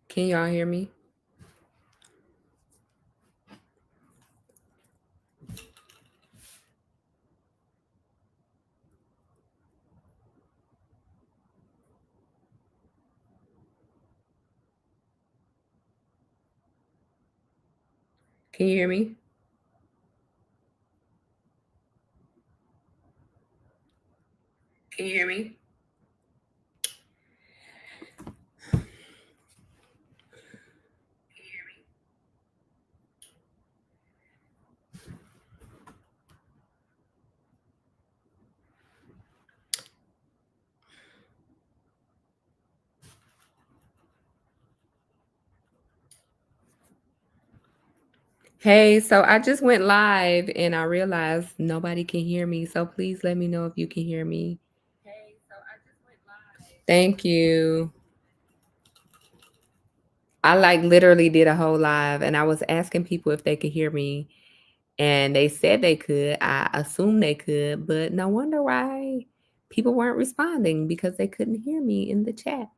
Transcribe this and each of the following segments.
Can y'all hear me? Can you hear me? Can you hear me? Hey, so I just went live and I realized nobody can hear me. So please let me know if you can hear me. Thank you. I like literally did a whole live and I was asking people if they could hear me and they said they could. I assumed they could, but no wonder why people weren't responding because they couldn't hear me in the chat.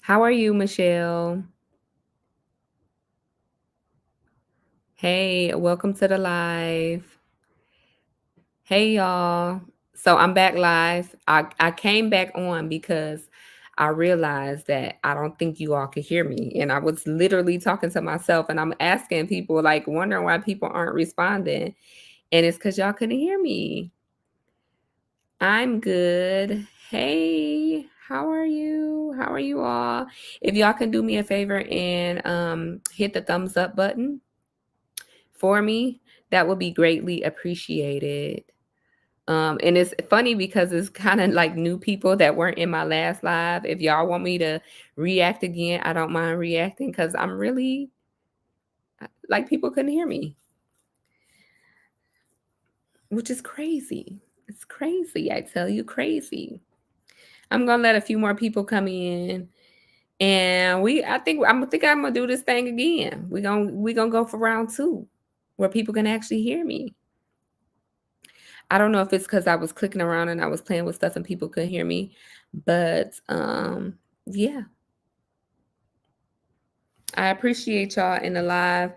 How are you, Michelle? Hey, welcome to the live. Hey y'all. So I'm back live. I came back on because I realized that I don't think you all could hear me. And I was literally talking to myself and I'm asking people, like wondering why people aren't responding. And it's because y'all couldn't hear me. I'm good. Hey, how are you? How are you all? If y'all can do me a favor and hit the thumbs up button for me, that would be greatly appreciated. And it's funny because it's kind of like new people that weren't in my last live. If y'all want me to react again, I don't mind reacting because I'm really like people couldn't hear me, which is crazy. It's crazy. I tell you, crazy. I'm gonna let a few more people come in, and I think I'm gonna do this thing again. We gonna go for round two, where people can actually hear me. I don't know if it's because I was clicking around and I was playing with stuff and people couldn't hear me, but yeah. I appreciate y'all in the live.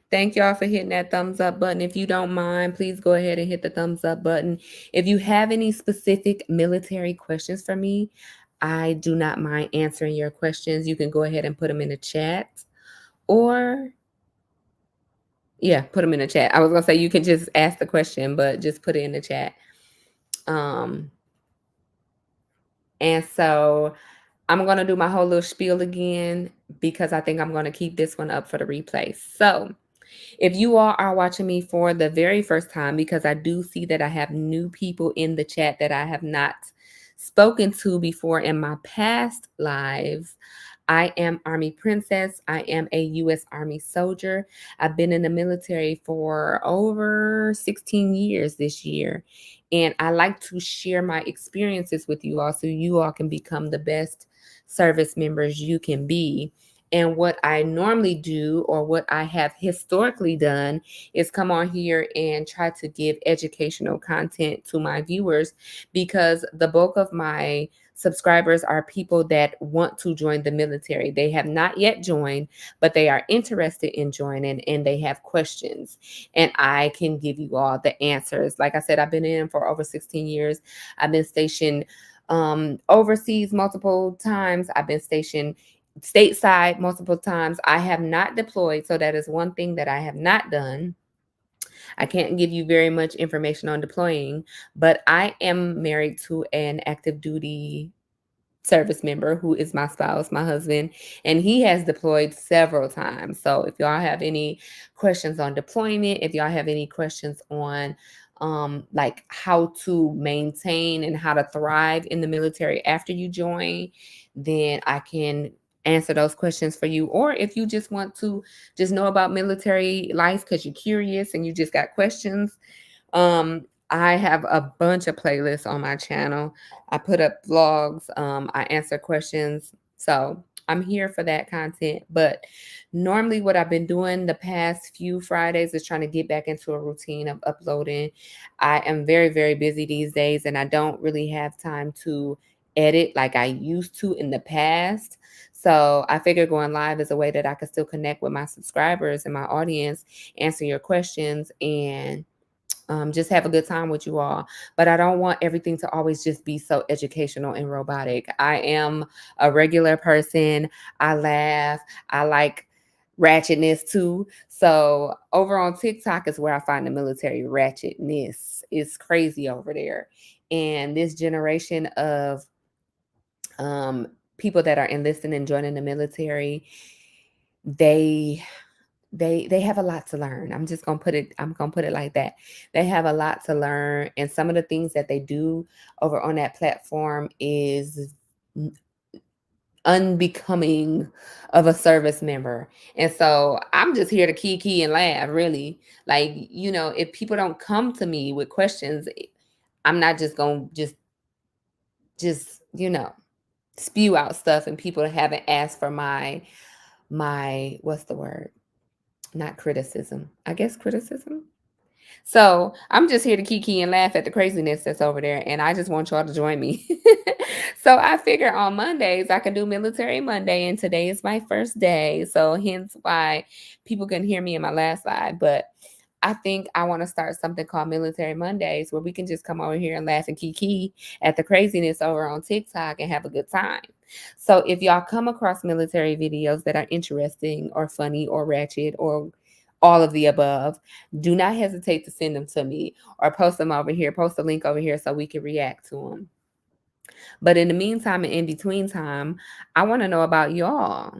Thank y'all for hitting that thumbs up button. If you don't mind, please go ahead and hit the thumbs up button. If you have any specific military questions for me, I do not mind answering your questions. You can go ahead and put them in the chat or, yeah, put them in the chat. I was going to say you can just ask the question, but just put it in the chat. Um, and so I'm going to do my whole little spiel again because I think I'm going to keep this one up for the replay. So, if you all are watching me for the very first time, because I do see that I have new people in the chat that I have not spoken to before in my past lives, I am Army Princess. I am a U.S. Army soldier. I've been in the military for over 16 years this year. And I like to share my experiences with you all so you all can become the best service members you can be. And what I normally do, or what I have historically done, is come on here and try to give educational content to my viewers because the bulk of my subscribers are people that want to join the military. They have not yet joined, but they are interested in joining and they have questions. And I can give you all the answers. Like I said, I've been in for over 16 years. I've been stationed overseas multiple times. I've been stationed stateside multiple times. I have not deployed, so that is one thing that I have not done. I can't give you very much information on deploying, but I am married to an active duty service member who is my spouse, my husband, and he has deployed several times. So if y'all have any questions on deployment, if y'all have any questions on like how to maintain and how to thrive in the military after you join, then I can answer those questions for you. Or if you just want to just know about military life because you're curious and you just got questions, I have a bunch of playlists on my channel. I put up vlogs, I answer questions. So I'm here for that content. But normally, what I've been doing the past few Fridays is trying to get back into a routine of uploading. I am very, very busy these days, and I don't really have time to edit like I used to in the past. So I figured going live is a way that I could still connect with my subscribers and my audience, answer your questions, and just have a good time with you all. But I don't want everything to always just be so educational and robotic. I am a regular person. I laugh. I like ratchetness too. So over on TikTok is where I find the military ratchetness. It's crazy over there. And this generation of um, people that are enlisting and joining the military, they they have a lot to learn. I'm gonna put it like that. They have a lot to learn, and some of the things that they do over on that platform is unbecoming of a service member. And so I'm just here to kiki and laugh, really. Like, if people don't come to me with questions, I'm not just gonna just spew out stuff and people haven't asked for my what's the word? Not criticism. I guess criticism. So I'm just here to kiki and laugh at the craziness that's over there, and I just want y'all to join me. So I figure on Mondays I can do Military Monday, and today is my first day, so hence why people can hear me in my last live. But I think I want to start something called Military Mondays, where we can just come over here and laugh and kiki at the craziness over on TikTok and have a good time. So if y'all come across military videos that are interesting or funny or ratchet or all of the above, do not hesitate to send them to me or post them over here, post a link over here so we can react to them. But in the meantime and in between time, I want to know about y'all.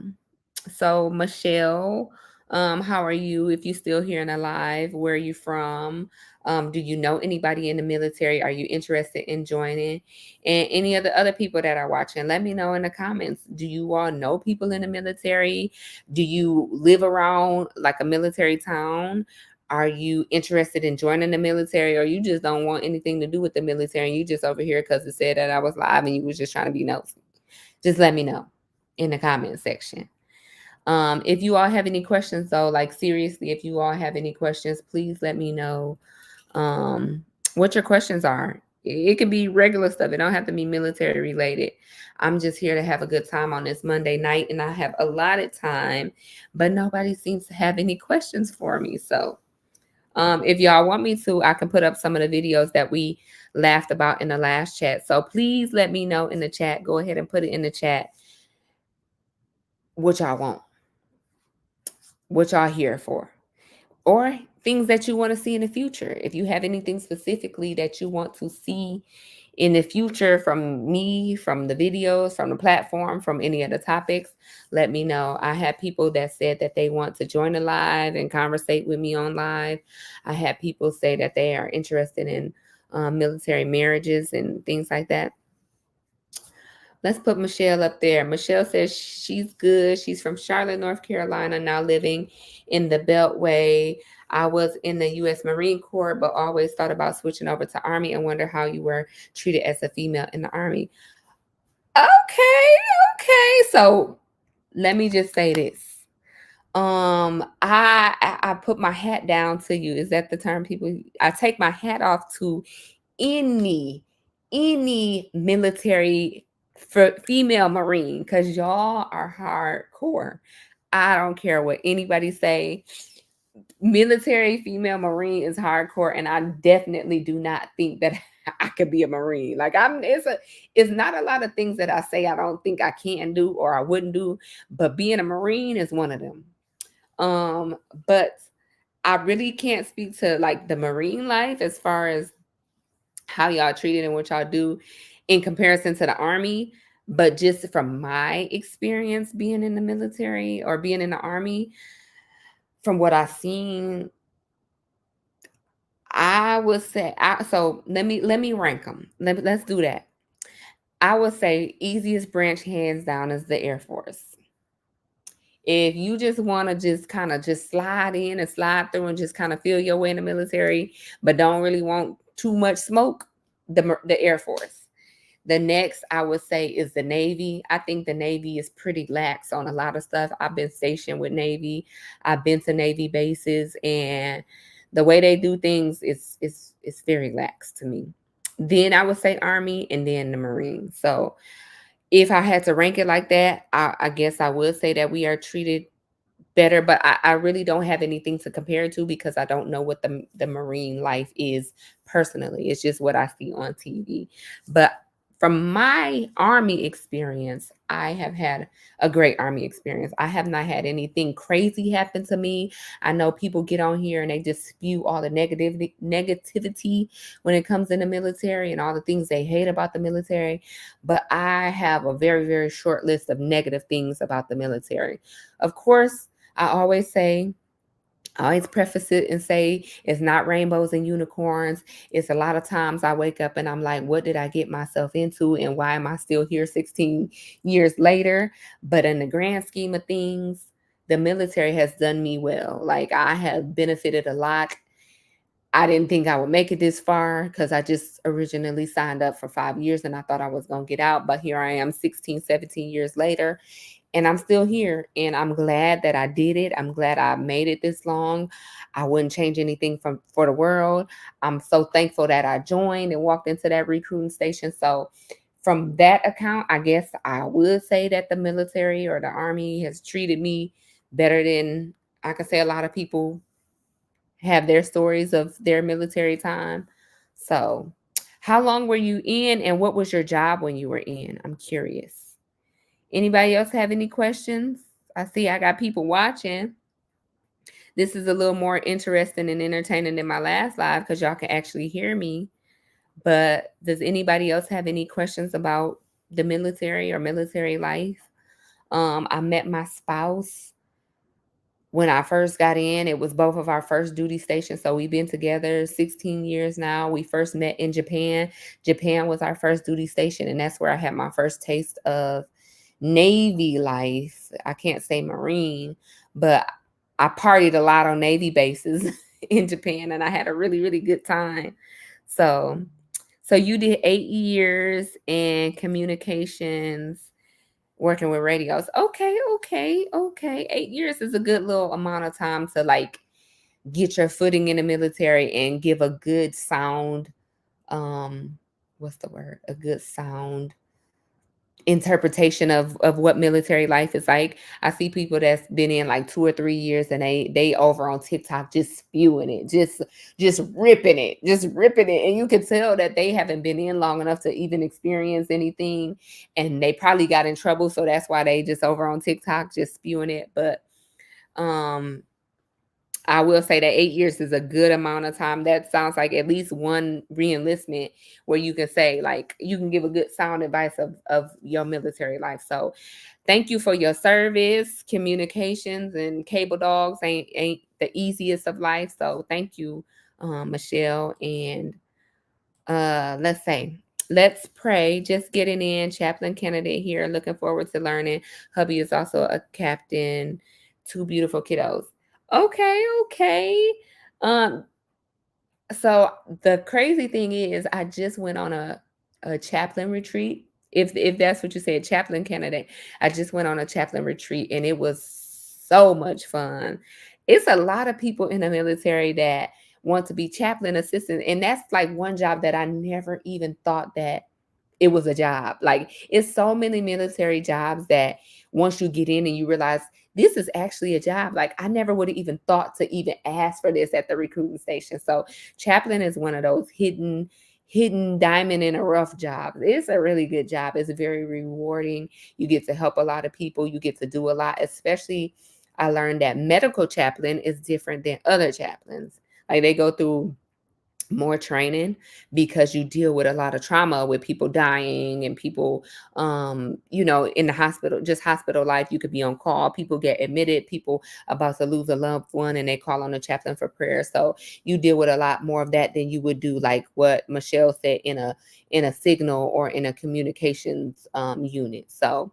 So, Michelle, how are you? If you still here and alive, where are you from? Do you know anybody in the military? Are you interested in joining? And any of the other people that are watching, let me know in the comments. Do you all know people in the military? Do you live around like a military town? Are you interested in joining the military, or you just don't want anything to do with the military and you just over here because it said that I was live and you was just trying to be nosy? Just let me know in the comment section. If you all have any questions though, like seriously, if you all have any questions, please let me know um, what your questions are. It can be regular stuff. It don't have to be military related. I'm just here to have a good time on this Monday night, and I have allotted time, but nobody seems to have any questions for me. So if y'all want me to, I can put up some of the videos that we laughed about in the last chat. So please let me know in the chat. Go ahead and put it in the chat what y'all want, what y'all here for, or things that you want to see in the future. If you have anything specifically that you want to see in the future from me, from the videos, from the platform, from any of the topics, let me know. I have people that said that they want to join the live and conversate with me on live. I had people say that they are interested in military marriages and things like that. Let's put Michelle up there. Michelle says she's good. She's from Charlotte, North Carolina, now living in the Beltway. I was in the U.S. Marine Corps, but always thought about switching over to Army and wonder how you were treated as a female in the Army. Okay. So let me just say this. I put my hat down to you. Is that the term people? I take my hat off to any military female Marine, because y'all are hardcore. I don't care what anybody say. Military female Marine is hardcore, and I definitely do not think that I could be a Marine. Like it's not a lot of things that I say I don't think I can do or I wouldn't do, but being a Marine is one of them. But I really can't speak to like the Marine life as far as how y'all treat it and what y'all do in comparison to the Army. But just from my experience being in the military or being in the Army, from what I've seen, I would say so let me rank them. Let's do that. I would say easiest branch hands down is the Air Force. If you just want to just kind of just slide in and slide through and just kind of feel your way in the military, but don't really want too much smoke, the Air Force. The next I would say is the Navy. I think the Navy is pretty lax on a lot of stuff. I've been stationed with Navy. I've been to Navy bases, and the way they do things is very lax to me. Then I would say Army and then the Marines. So if I had to rank it like that, I guess I would say that we are treated better, but I really don't have anything to compare it to because I don't know what the Marine life is personally. It's just what I see on TV. But from my Army experience, I have had a great Army experience. I have not had anything crazy happen to me. I know people get on here and they just spew all the negativity when it comes in the military and all the things they hate about the military. But I have a very, very short list of negative things about the military. Of course, I always say, I always preface it and say it's not rainbows and unicorns. It's a lot of times I wake up and I'm like, what did I get myself into and why am I still here 16 years later? But in the grand scheme of things, the military has done me well. Like I have benefited a lot. I didn't think I would make it this far because I just originally signed up for 5 years and I thought I was going to get out. But here I am 16, 17 years later and I'm still here. And I'm glad that I did it. I'm glad I made it this long. I wouldn't change anything for the world. I'm so thankful that I joined and walked into that recruiting station. So from that account, I guess I would say that the military or the Army has treated me better than I could say a lot of people have their stories of their military time. So, how long were you in and what was your job when you were in? I'm curious. Anybody else have any questions? I see I got people watching. This is a little more interesting and entertaining than my last live because y'all can actually hear me. But does anybody else have any questions about the military or military life? I met my spouse when I first got in. It was both of our first duty stations. So we've been together 16 years now. We first met in Japan. Japan was our first duty station, and that's where I had my first taste of Navy life. I can't say Marine, but I partied a lot on Navy bases in Japan, and I had a really, really good time. So, so you did 8 years in communications working with radios. Okay, okay, okay. 8 years is a good little amount of time to like get your footing in the military and give a good sound, what's the word? A good sound interpretation of what military life is like. I see people that's been in like 2 or 3 years and they over on TikTok just spewing it, just ripping it. And you can tell that they haven't been in long enough to even experience anything. And they probably got in trouble. So that's why they just over on TikTok just spewing it. But um I will say that 8 years is a good amount of time. That sounds like at least one reenlistment where you can say, like, you can give a good sound advice of your military life. So thank you for your service. Communications and cable dogs ain't the easiest of life. So thank you, Michelle. And let's pray. Just getting in, chaplain candidate here. Looking forward to learning. Hubby is also a captain. Two beautiful kiddos. Okay, okay. Um, so the crazy thing is I just went on a chaplain retreat. If that's what you said, chaplain candidate. I just went on a chaplain retreat and it was so much fun. It's a lot of people in the military that want to be chaplain assistant. And that's like one job that I never even thought that it was a job. Like it's so many military jobs that once you get in and you realize this is actually a job. Like I never would have even thought to even ask for this at the recruiting station. So chaplain is one of those hidden diamond in a rough job. It's a really good job. It's very rewarding. You get to help a lot of people. You get to do a lot, especially I learned that medical chaplain is different than other chaplains. Like they go through more training because you deal with a lot of trauma with people dying and people in the hospital, just hospital life. You could be on call, people get admitted, people about to lose a loved one and they call on the chaplain for prayer. So you deal with a lot more of that than you would do like what Michelle said in a signal or in a communications unit. So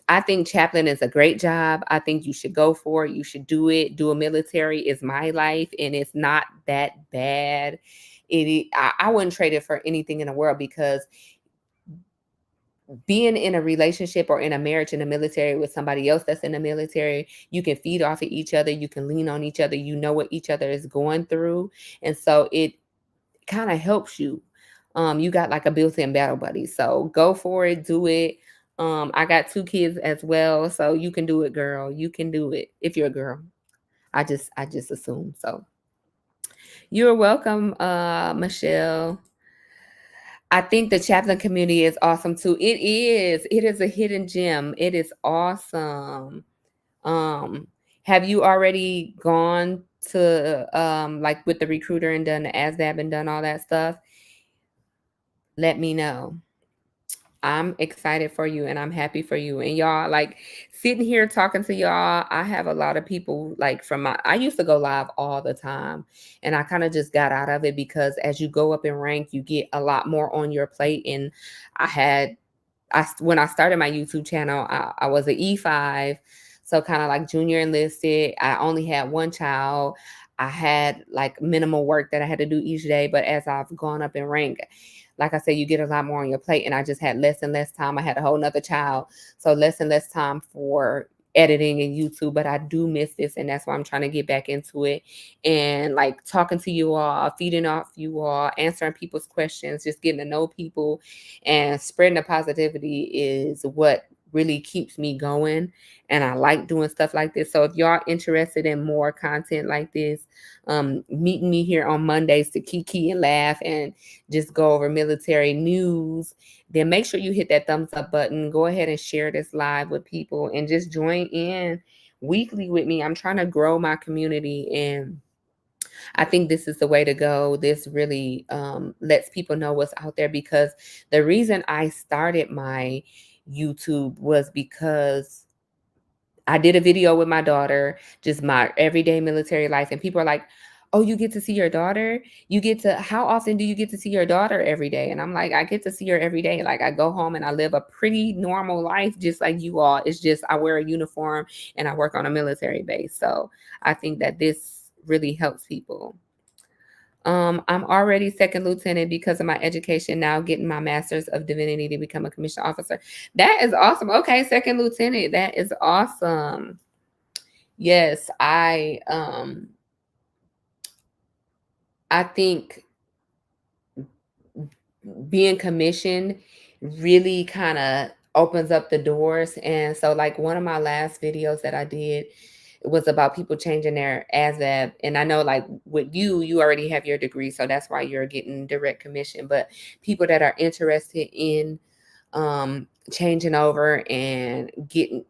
I think chaplain is a great job. I think you should go for it. You should do it. Do a military is my life, and it's not that bad. I wouldn't trade it for anything in the world because being in a relationship or in a marriage in the military with somebody else that's in the military, you can feed off of each other. You can lean on each other. You know what each other is going through, and so it kind of helps you. you got like a built-in battle buddy. So go for it, do it. I got 2 kids as well, so you can do it, girl. You can do it if you're a girl. I just assume so. You're welcome, Michelle. I think the chaplain community is awesome too. It is. It is a hidden gem. It is awesome. Um, have you already gone to like with the recruiter and done the ASVAB and done all that stuff? Let me know. I'm excited for you and I'm happy for you. And y'all, like sitting here talking to y'all, I have a lot of people like I used to go live all the time and I kind of just got out of it because as you go up in rank, you get a lot more on your plate. And when I started my YouTube channel, I was an E5. So kind of like junior enlisted. I only had 1 child. I had like minimal work that I had to do each day. But as I've gone up in rank, like I said, you get a lot more on your plate. And I just had less and less time. I had a whole nother child. So less and less time for editing and YouTube, but I do miss this. And that's why I'm trying to get back into it. And like talking to you all, feeding off you all, answering people's questions, just getting to know people and spreading the positivity is what really keeps me going. And I like doing stuff like this. So if y'all interested in more content like this, meeting me here on Mondays to kiki and laugh and just go over military news, then make sure you hit that thumbs up button. Go ahead and share this live with people and just join in weekly with me. I'm trying to grow my community and I think this is the way to go. This really lets people know what's out there because the reason I started my YouTube was because I did a video with my daughter, just my everyday military life. And people are like, oh, you get to see your daughter? How often do you get to see your daughter every day? And I'm like, I get to see her every day. Like I go home and I live a pretty normal life, just like you all. It's just I wear a uniform and I work on a military base. So I think that this really helps people. I'm already 2nd lieutenant because of my education, now getting my master's of divinity to become a commissioned officer. That is awesome. Okay, 2nd lieutenant. That is awesome. Yes, I think being commissioned really kind of opens up the doors. And so like one of my last videos that I did was about people changing their ASVAB. And I know like with you already have your degree, so that's why you're getting direct commission. But people that are interested in changing over and getting,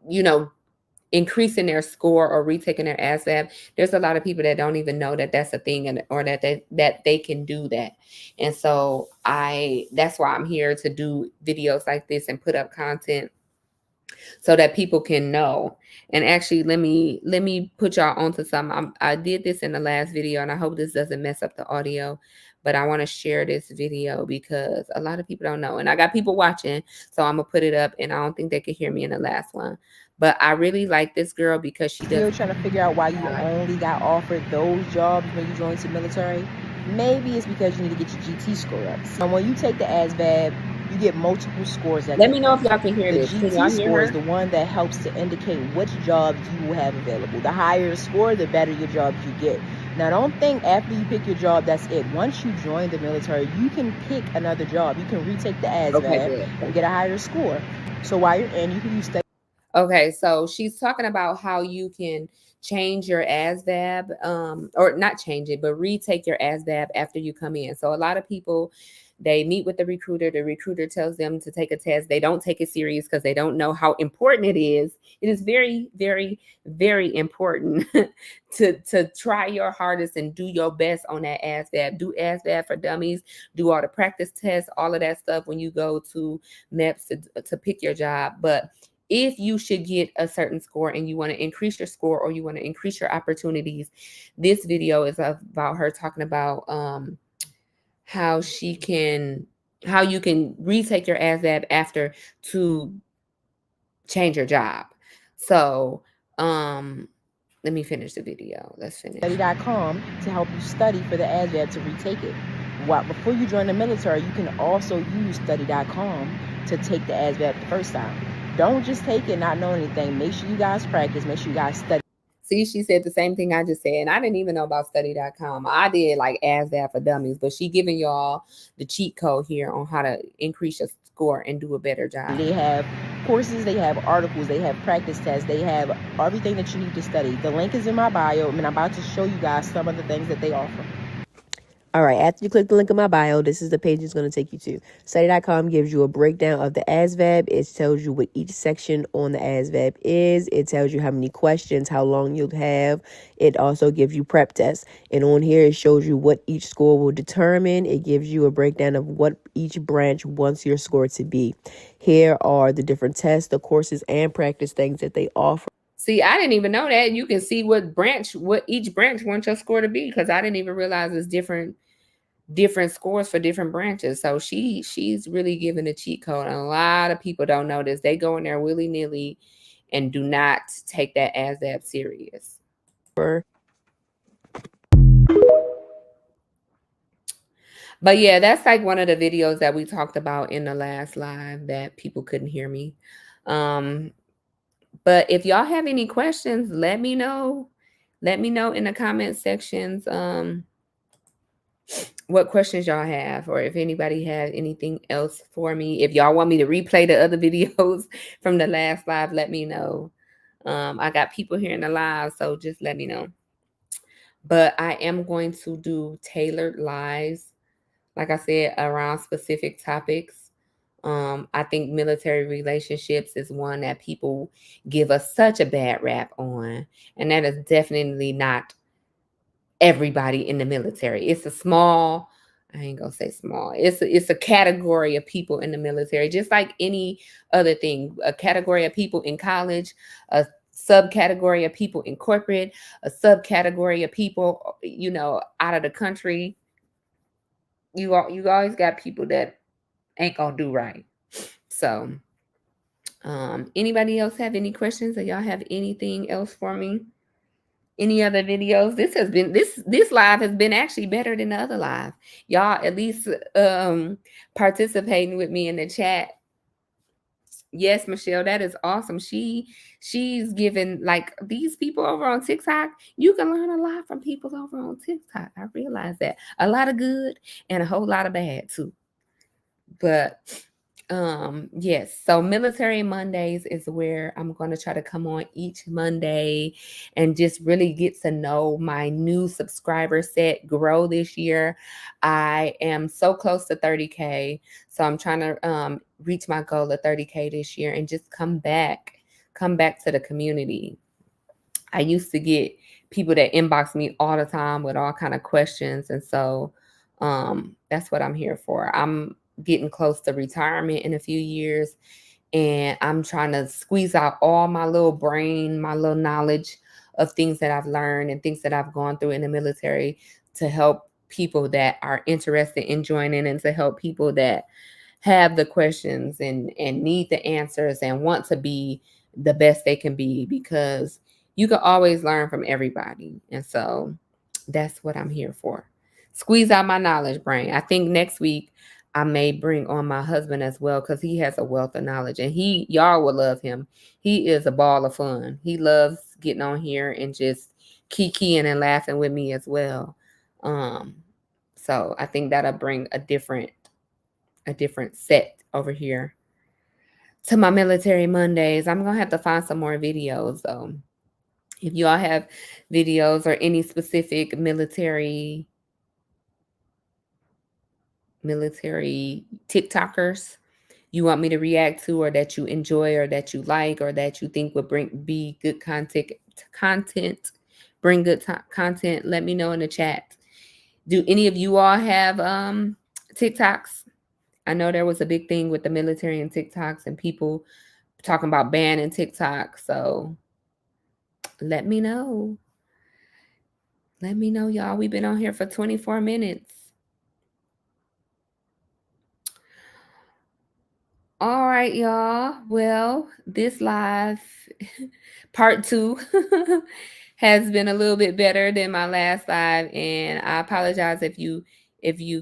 increasing their score or retaking their ASVAB, there's a lot of people that don't even know that that's a thing or that they can do that. And so that's why I'm here to do videos like this and put up content so that people can know. And actually, let me put y'all onto something. I did this in the last video, and I hope this doesn't mess up the audio, but I want to share this video because a lot of people don't know. And I got people watching, so I'm going to put it up, and I don't think they could hear me in the last one. But I really like this girl because she does. Still trying to figure out why you only got offered those jobs when you joined the military? Maybe it's because you need to get your GT score up. So when you take the ASVAB, you get multiple scores. Let me know if y'all can hear this. The GT score is the one that helps to indicate which jobs you will have available. The higher the score, the better your jobs you get. Now, don't think after you pick your job, that's it. Once you join the military, you can pick another job. You can retake the ASVAB and get a higher score. So while you're in, you can use study. Okay, so she's talking about how you can change your ASVAB, or not change it, but retake your ASVAB after you come in. So a lot of people, they meet with the recruiter tells them to take a test. They don't take it serious because they don't know how important it is. It is very, very, very important to try your hardest and do your best on that ASVAB. Do ASVAB for dummies, do all the practice tests, all of that stuff when you go to MEPS to pick your job. But if you should get a certain score and you want to increase your score or you want to increase your opportunities, this video is about her talking about how you can retake your ASVAB after to change your job. So let me finish the video. Let's finish. Study.com to help you study for the ASVAB to retake it. Before you join the military, you can also use study.com to take the ASVAB the first time. Don't just take it not know anything. Make sure you guys practice. Make sure you guys study. See, she said the same thing I just said, and I didn't even know about study.com. I did like ASVAB for dummies, but she giving y'all the cheat code here on how to increase your score and do a better job. They have courses, they have articles, they have practice tests, they have everything that you need to study. The link is in my bio, and I'm about to show you guys some of the things that they offer. All right, after you click the link in my bio, this is the page it's going to take you to. Study.com gives you a breakdown of the ASVAB. It tells you what each section on the ASVAB is. It tells you how many questions, how long you'll have. It also gives you prep tests. And on here, it shows you what each score will determine. It gives you a breakdown of what each branch wants your score to be. Here are the different tests, the courses, and practice things that they offer. See, I didn't even know that. You can see what each branch wants your score to be, because I didn't even realize it's different scores for different branches. So she's really giving a cheat code. And a lot of people don't know this. They go in there willy-nilly and do not take that ASVAB serious. But yeah, that's like one of the videos that we talked about in the last live that people couldn't hear me. But if y'all have any questions, let me know. Let me know in the comment sections what questions y'all have, or if anybody has anything else for me. If y'all want me to replay the other videos from the last live, let me know. I got people here in the live, so just let me know. But I am going to do tailored lives, like I said, around specific topics. I think military relationships is one that people give us such a bad rap on, and that is definitely not everybody in the military. It's a small, I ain't gonna say small, it's a category of people in the military, just like any other thing. A category of people in college, a subcategory of people in corporate, a subcategory of people, out of the country. You always got people that ain't gonna do right. So anybody else have any questions, or y'all have anything else for me? Any other videos? This live has been actually better than the other live. Y'all at least participating with me in the chat. Yes, Michelle, that is awesome. She's given, like, these people over on TikTok. You can learn a lot from people over on TikTok. I realize that. A lot of good and a whole lot of bad too. But yes, so Military Mondays is where I'm going to try to come on each Monday and just really get to know my new subscriber set, grow this year. I am so close to 30K, so I'm trying to reach my goal of 30K this year and just come back to the community. I used to get people that inbox me all the time with all kind of questions, and so that's what I'm here for. I'm getting close to retirement in a few years, and I'm trying to squeeze out all my little brain, my little knowledge of things that I've learned and things that I've gone through in the military to help people that are interested in joining, and to help people that have the questions and need the answers and want to be the best they can be, because you can always learn from everybody. And so that's what I'm here for. Squeeze out my knowledge brain. I think next week I may bring on my husband as well, because he has a wealth of knowledge, and y'all will love him. He is a ball of fun. He loves getting on here and just kikiing and laughing with me as well. So I think that'll bring a different set over here to my Military Mondays. I'm gonna have to find some more videos though. If you all have videos or any specific military TikTokers you want me to react to, or that you enjoy, or that you like, or that you think would be good content, bring good content, let me know in the chat. Do any of you all have TikToks? I know there was a big thing with the military and TikToks, and people talking about banning TikTok. So let me know. Let me know, y'all. We've been on here for 24 minutes. All right, y'all. Well, this live part 2 has been a little bit better than my last live, and I apologize if you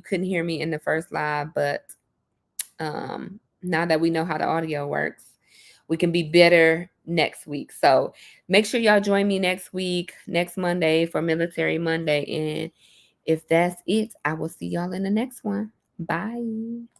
couldn't hear me in the first live, but now that we know how the audio works, we can be better next week. So make sure y'all join me next week, next Monday for Military Monday. And if that's it, I will see y'all in the next one. Bye.